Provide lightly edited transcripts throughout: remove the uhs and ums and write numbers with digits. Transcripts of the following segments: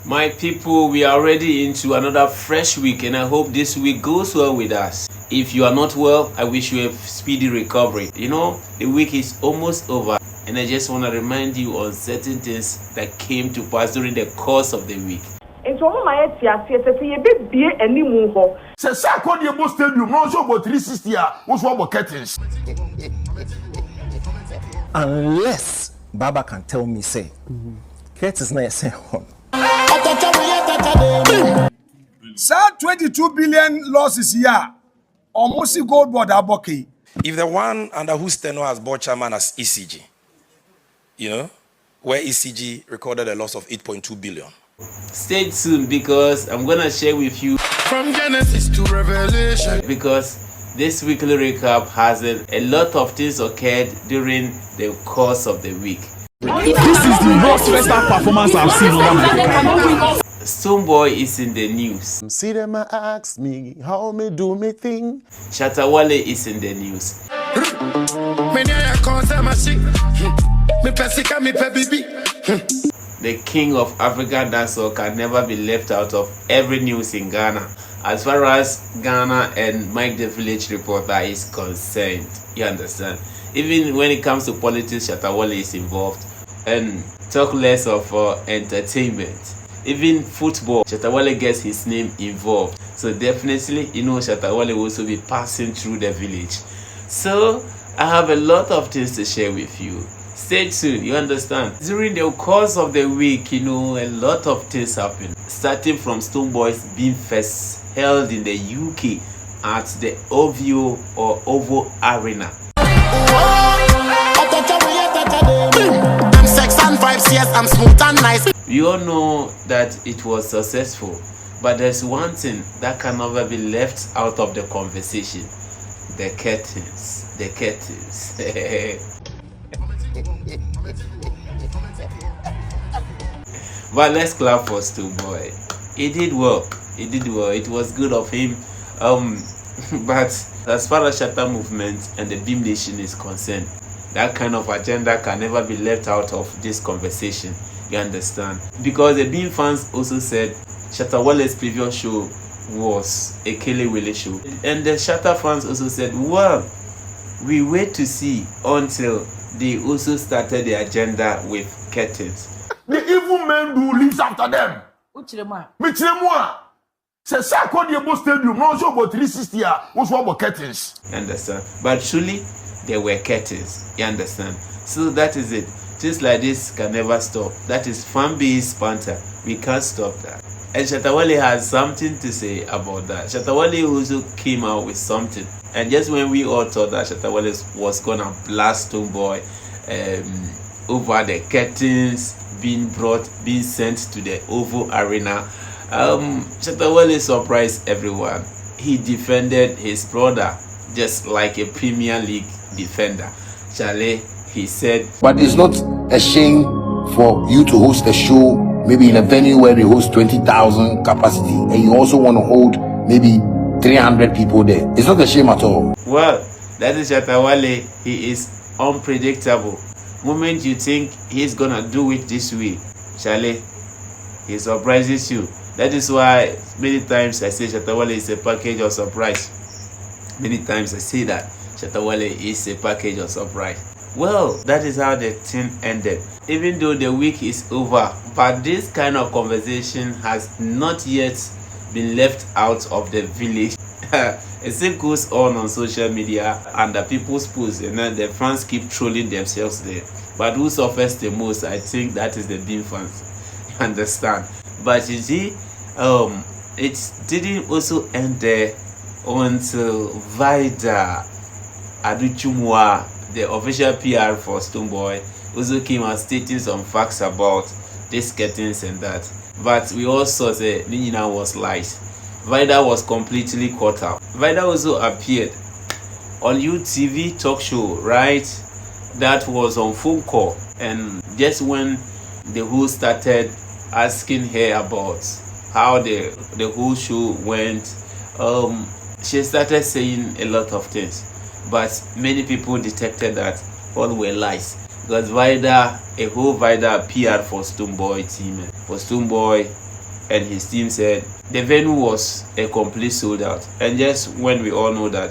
My people, we are already into another fresh week, and I hope this week goes well with us. If you are not well, I wish you a speedy recovery. You know, the week is almost over, and I just want to remind you on certain things that came to pass during the course of the week. Sarkodie Stadium, no show about 360 what's about curtains. Unless Baba can tell me, say, curtains na say home. Sir, 22 billion losses here. Almost GoldBod aboki. If the one under whose tenure has bought chairman as ECG, you know, where ECG recorded a loss of 8.2 billion. Stay tuned because I'm gonna share with you from Genesis to Revelation. Because this weekly recap has a lot of things occurred during the course of the week. This is the most first half performance I've seen over my career. Stonebwoy is in the news. See them ask me how me do me thing. Shatta Wale is in the news. The king of African dancehall can never be left out of every news in Ghana. As far as Ghana and Mike the Village Reporter is concerned, you understand? Even when it comes to politics, Shatta Wale is involved. And talk less of entertainment. Even football, Shatta Wale gets his name involved. So definitely, you know, Shatta Wale will also be passing through the village. So I have a lot of things to share with you. Stay tuned, you understand? During the course of the week, you know, a lot of things happened. Starting from Stonebwoy's Beam Fest held in the UK at the Oval Arena. I'm sex and vibes, yes, I'm smooth and nice. We all know that it was successful, but there's one thing that can never be left out of the conversation. The curtains. The curtains. But let's clap for Stonebwoy. He did well. He did well. It was good of him. But as far as Shatta movement and the Beam Nation is concerned, that kind of agenda can never be left out of this conversation. You understand? Because the Beam fans also said Shatta Wale's previous show was a Kelewele show. And the Shatta fans also said, well, we wait to see until they also started the agenda with curtains. The evil men who lives after them. Michiremwa. Say Sarkodie Stadium, no show about 360 what's about curtains. You understand? But truly, there were curtains. You understand? So that is it. Just like this can never stop. That is fan-based banter. We can't stop that. And Shatta Wale has something to say about that. Shatta Wale also came out with something. And just when we all thought that Shatta Wale was gonna blast Stonebwoy over the curtains being sent to the Oval Arena, Shatta Wale surprised everyone. He defended his brother just like a Premier League defender. Charlie, he said, but it's not a shame for you to host a show maybe in a venue where they host 20,000 capacity and you also want to hold maybe 300 people there. It's not a shame at all. Well, that is Shatta Wale. He is unpredictable. Moment you think he's gonna do it this way, Charlie, he surprises you. That is why many times I say Shatta Wale is a package of surprise. Many times I say that Shatta Wale is a package of surprise. Well, that is how the thing ended. Even though the week is over, but this kind of conversation has not yet been left out of the village. It still goes on social media and the people's posts, and then the fans keep trolling themselves there. But who suffers the most? I think that is the Beam fans. You understand? But you see, it didn't also end there until Vida Adutwumwaa, the official PR for Stonebwoy, also came out stating some facts about these curtains and that. But we also said Nina was lies. Vida was completely caught up. Vida also appeared on UTV talk show, right? That was on phone call. And just when the host started asking her about how the whole show went, she started saying a lot of things. But many people detected that all were lies. Because Vida, a whole Vida PR for Stonebwoy team. For Stonebwoy, and his team said the venue was a complete sold out. And just when we all know that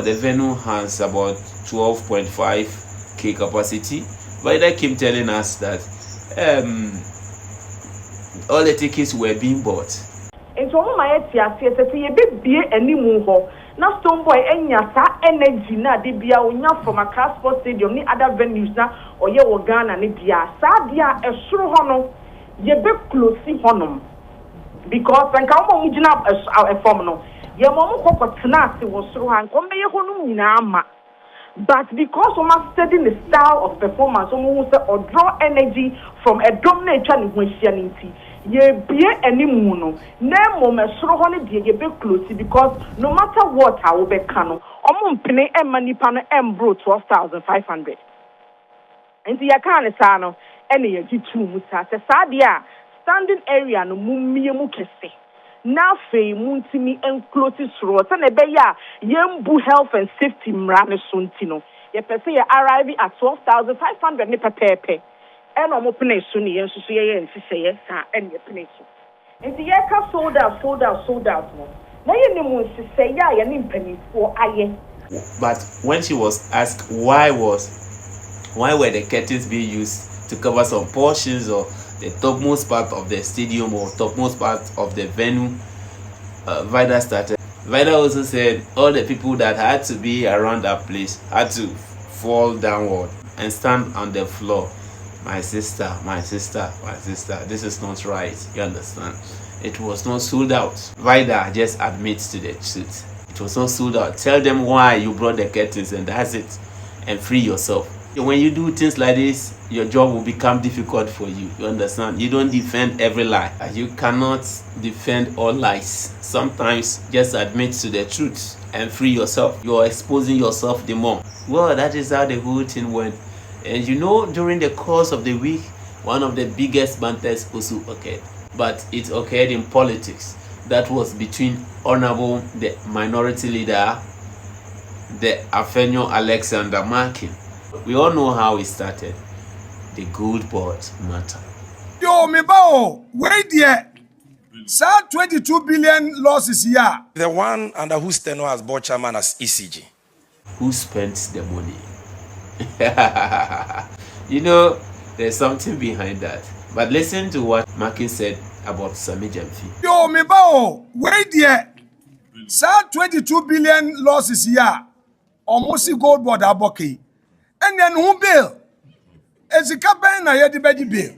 the venue has about 12.5k capacity, Vida came telling us that all the tickets were being bought. And so my tia says that you be any more. Now Stonebwoy enya energy na de bia onya from a car sports stadium ni other venues na oye wo Ghana ni dia sa dia esoro hono ye be close honom because nka mo mugina e form no ye mo kokotena ase wo soro han ko me ye hono nyina ama. But because we are studying the style of performance, we will draw energy from a dominant channel ye be any mono. Nemo me srohoni die ye be close because no matter what I will be cano. Pene money pan bro 12,500. And the yakane sano any ye two musa sadia standing area no mummy mukese. Now fe muntimi and closes road and a beya yembu health and safety mrane suntino. Ye pese ye arriving at 12,500 ni pepe. And I'm opening soon and so and say and ye penny. And the yaka sold out no. Now you know say ya and penny for aye. But when she was asked why were the curtains being used to cover some portions or the topmost part of the stadium or topmost part of the venue, Vida started. Vida also said all the people that had to be around that place had to fall downward and stand on the floor. My sister, this is not right. You understand? It was not sold out. Vida just admits to the truth. It was not sold out. Tell them why you brought the curtains and that's it. And free yourself. When you do things like this, your job will become difficult for you. You understand? You don't defend every lie. You cannot defend all lies. Sometimes just admit to the truth and free yourself. You are exposing yourself the more. Well, that is how the whole thing went. And you know, during the course of the week, one of the biggest banters also occurred. But it occurred in politics. That was between Honorable, the minority leader, the Afenyo-Markin. We all know how it started. The GoldBod matter. Yo, me bao, wait there. Sir, 22 billion losses here. The one under whose tenure as board chairman as ECG. Who spent the money? You know, there's something behind that. But listen to what Markin said about Sammy Jamfi. Yo, me bao, wait there. Sir, 22 billion losses here. Almost GoldBod aboki. And then who bill? As a campaign, I had the baby bill.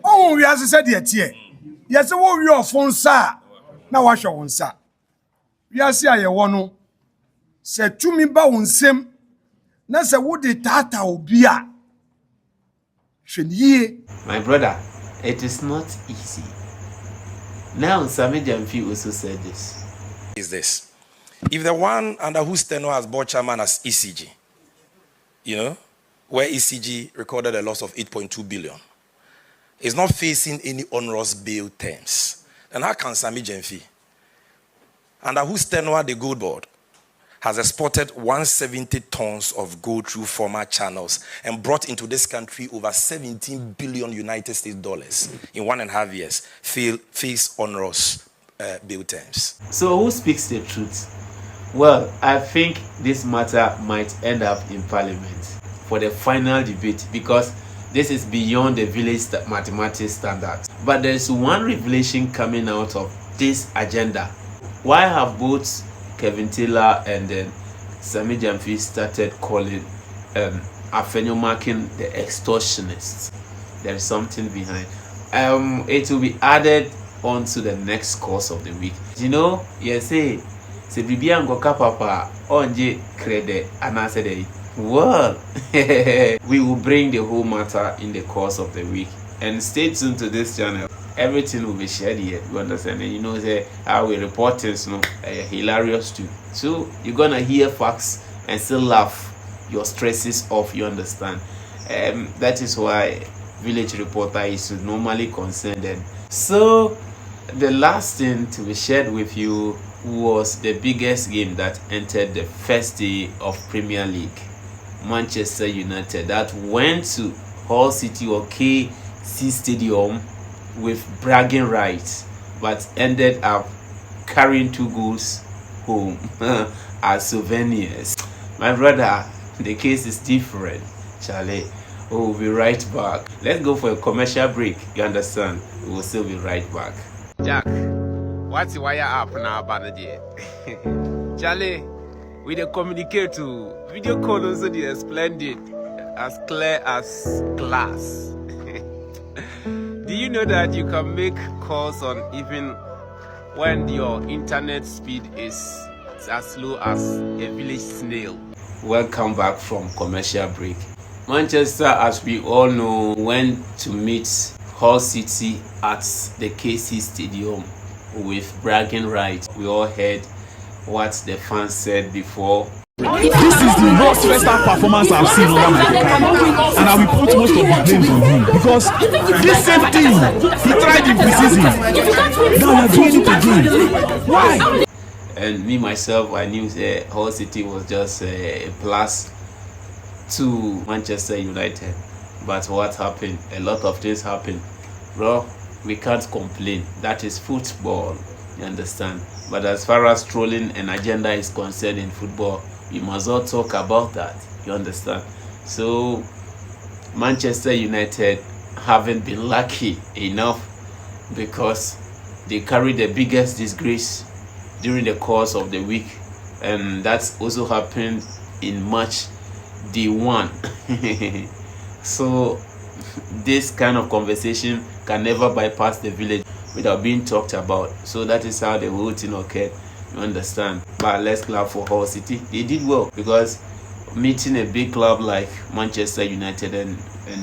Oh, we as I said yet here. Yes, what we are phone, sir. Now, wash your own, sir. We are see I want said to me about one same. Now, say what the tata will be. My brother, it is not easy. Now, Sammy Jamfi also said this. Is this? If the one under whose tenure as board chairman as ECG, you know, where ECG recorded a loss of 8.2 billion, is not facing any onerous bail terms, then how can Sammy Jamfi, under whose tenure the GoldBod has exported 170 tons of gold through former channels and brought into this country over 17 billion United States dollars in 1.5 years, face onerous bail terms? So who speaks the truth? Well, I think this matter might end up in Parliament for the final debate because this is beyond the village mathematics standards. But there's one revelation coming out of this agenda. Why have both Kevin Taylor and then Sammy Jamfi started calling Afenyo-Markin the extortionists? There is something behind. It will be added on to the next course of the week. You know, you say, se bibi angoka papa onje krede anasede. Well, we will bring the whole matter in the course of the week. And stay tuned to this channel. Everything will be shared here. You understand? And you know how we report things, you know, hilarious too. So you're gonna hear facts and still laugh your stresses off. You understand? That is why Village Reporter is normally concerned. And so the last thing to be shared with you was the biggest game that entered the first day of Premier League. Manchester United that went to Hull City or KC Stadium with bragging rights, but ended up carrying 2 goals home as souvenirs. My brother, the case is different, Charlie. We'll be right back. Let's go for a commercial break. You understand? We will still be right back. Jack, what's the wire up now about the Charlie, we dey communicate to video call also the splendid, as clear as glass. Do you know that you can make calls on even when your internet speed is as slow as a village snail? Welcome back from commercial break. Manchester, as we all know, went to meet Hull City at the KC Stadium with bragging rights. We all heard what the fans said before. This is the worst first half performance I've seen over my career, and I will put most of the blame on him because this same thing he tried in preseason. Now you're doing it again. Why? And me myself, I knew Hull City was just a plus to Manchester United. But what happened? A lot of things happened, bro. We can't complain. That is football, you understand? But as far as trolling and agenda is concerned in football, we must all talk about that, you understand? So Manchester United haven't been lucky enough because they carried the biggest disgrace during the course of the week, and that's also happened in match day 1. So this kind of conversation can never bypass the village without being talked about. So that is how the whole thing occurred, you understand? But let's clap for Hull City. They did well, because meeting a big club like Manchester United and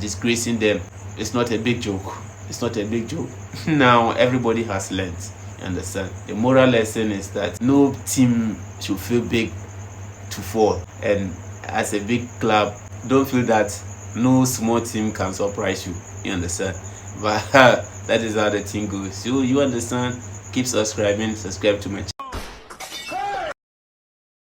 disgracing them, it's not a big joke. It's not a big joke. Now everybody has learned, you understand? The moral lesson is that no team should feel big to fall, and as a big club, don't feel that no small team can surprise you, you understand? But that is how the thing goes. So you understand? Keep subscribing, subscribe to my channel.